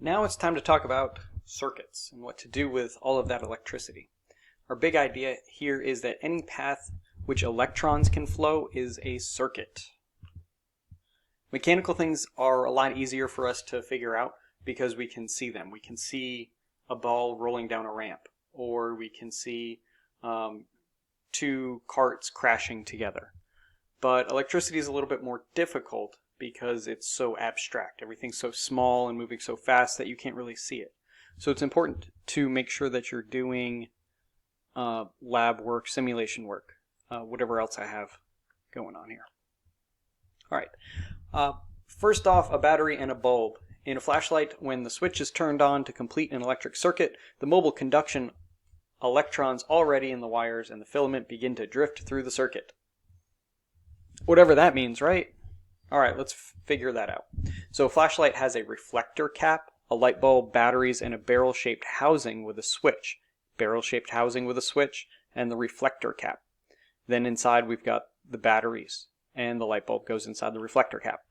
Now it's time to talk about circuits and what to do with all of that electricity. Our big idea here is that any path which electrons can flow is a circuit. Mechanical things are a lot easier for us to figure out because we can see them. We can see a ball rolling down a ramp, or we can see two carts crashing together. But electricity is a little bit more difficult because it's so abstract. Everything's so small and moving so fast that you can't really see it. So it's important to make sure that you're doing lab work, simulation work, whatever else I have going on here. All right. First off, a battery and a bulb. In a flashlight, when the switch is turned on to complete an electric circuit, the mobile conduction electrons already in the wires and the filament begin to drift through the circuit. Whatever that means, right? All right, let's figure that out. So a flashlight has a reflector cap, a light bulb, batteries, and a barrel-shaped housing with a switch. Barrel-shaped housing with a switch and the reflector cap. Then inside we've got the batteries, and the light bulb goes inside the reflector cap.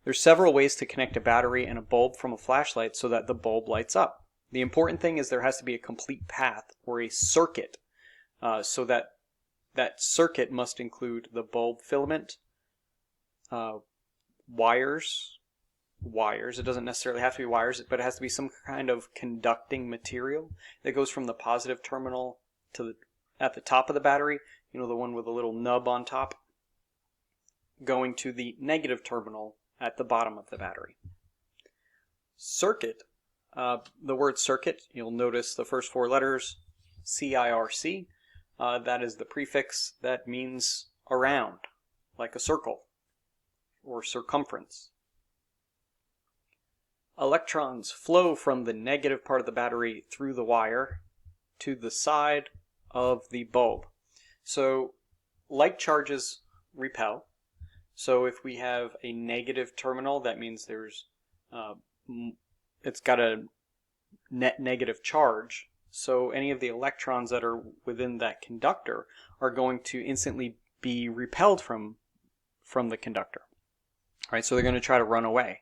There's several ways to connect a battery and a bulb from a flashlight so that the bulb lights up. The important thing is there has to be a complete path or a circuit, so that circuit must include the bulb filament, wires. It doesn't necessarily have to be wires, but it has to be some kind of conducting material that goes from the positive terminal to at the top of the battery, you know, the one with a little nub on top, going to the negative terminal at the bottom of the battery. Circuit, the word circuit, you'll notice the first four letters, CIRC, that is the prefix that means around, like a circle or circumference. Electrons flow from the negative part of the battery through the wire to the side of the bulb. So like charges repel. So if we have a negative terminal, that means there's it's got a net negative charge. So any of the electrons that are within that conductor are going to instantly be repelled from the conductor. All right, so they're going to try to run away.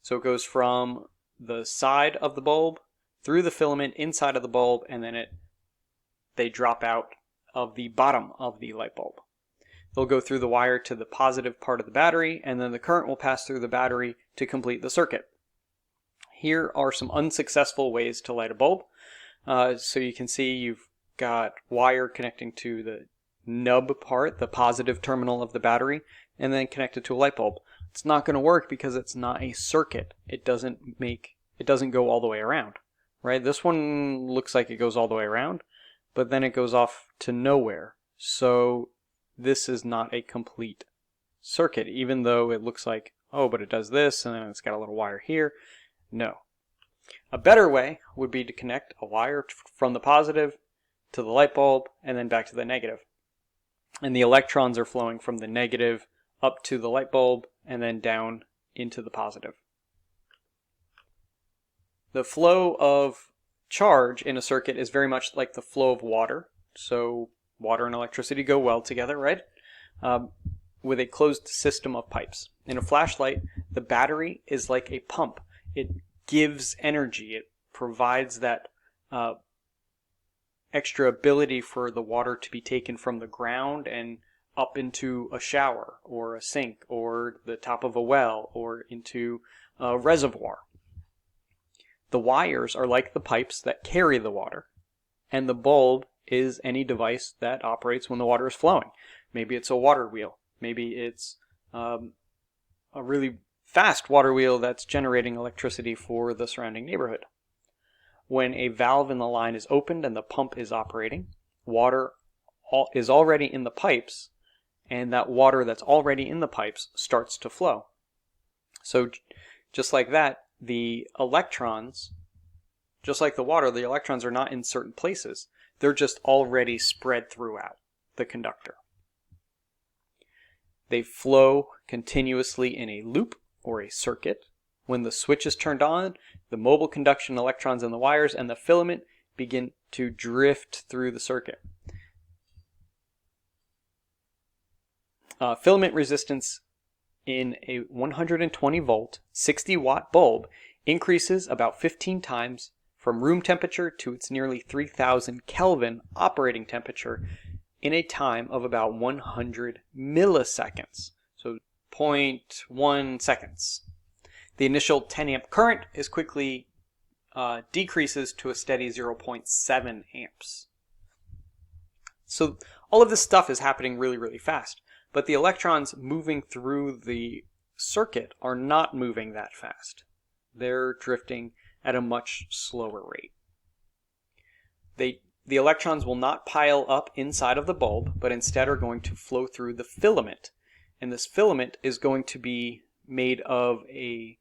So it goes from the side of the bulb through the filament inside of the bulb, and then they drop out of the bottom of the light bulb. They'll go through the wire to the positive part of the battery, and then the current will pass through the battery to complete the circuit. Here are some unsuccessful ways to light a bulb. So you can see you've got wire connecting to the nub part, the positive terminal of the battery, and then connected to a light bulb. It's not going to work because it's not a circuit. It doesn't go all the way around, right? This one looks like it goes all the way around, but then it goes off to nowhere. So this is not a complete circuit, even though it looks like, oh, but it does this, and then it's got a little wire here. No. A better way would be to connect a wire from the positive to the light bulb and then back to the negative. And the electrons are flowing from the negative up to the light bulb and then down into the positive. The flow of charge in a circuit is very much like the flow of water. So water and electricity go well together, right? With a closed system of pipes. In a flashlight, the battery is like a pump. It gives energy. It provides that extra ability for the water to be taken from the ground and up into a shower or a sink or the top of a well or into a reservoir. The wires are like the pipes that carry the water, and the bulb is any device that operates when the water is flowing. Maybe it's a water wheel. Maybe it's a really fast water wheel that's generating electricity for the surrounding neighborhood. When a valve in the line is opened and the pump is operating, water is already in the pipes, and that water that's already in the pipes starts to flow. So just like that, the electrons, just like the water, the electrons are not in certain places. They're just already spread throughout the conductor. They flow continuously in a loop or a circuit. When the switch is turned on, the mobile conduction electrons in the wires and the filament begin to drift through the circuit. Filament resistance in a 120 volt, 60 watt bulb increases about 15 times from room temperature to its nearly 3000 Kelvin operating temperature in a time of about 100 milliseconds, so 0.1 seconds. The initial 10 amp current is quickly decreases to a steady 0.7 amps. So all of this stuff is happening really, really fast, but the electrons moving through the circuit are not moving that fast. They're drifting at a much slower rate. The electrons will not pile up inside of the bulb, but instead are going to flow through the filament. And this filament is going to be made of a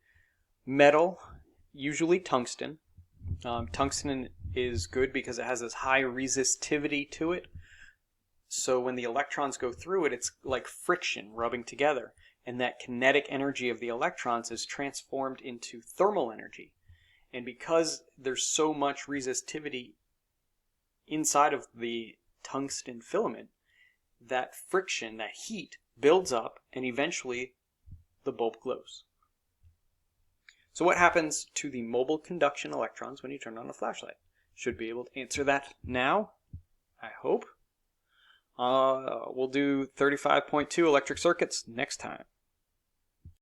metal, usually tungsten. Tungsten is good because it has this high resistivity to it. So when the electrons go through it, it's like friction rubbing together. And that kinetic energy of the electrons is transformed into thermal energy. And because there's so much resistivity inside of the tungsten filament, that friction, that heat, builds up and eventually the bulb glows. So what happens to the mobile conduction electrons when you turn on a flashlight? Should be able to answer that now, I hope. We'll do 35.2 electric circuits next time.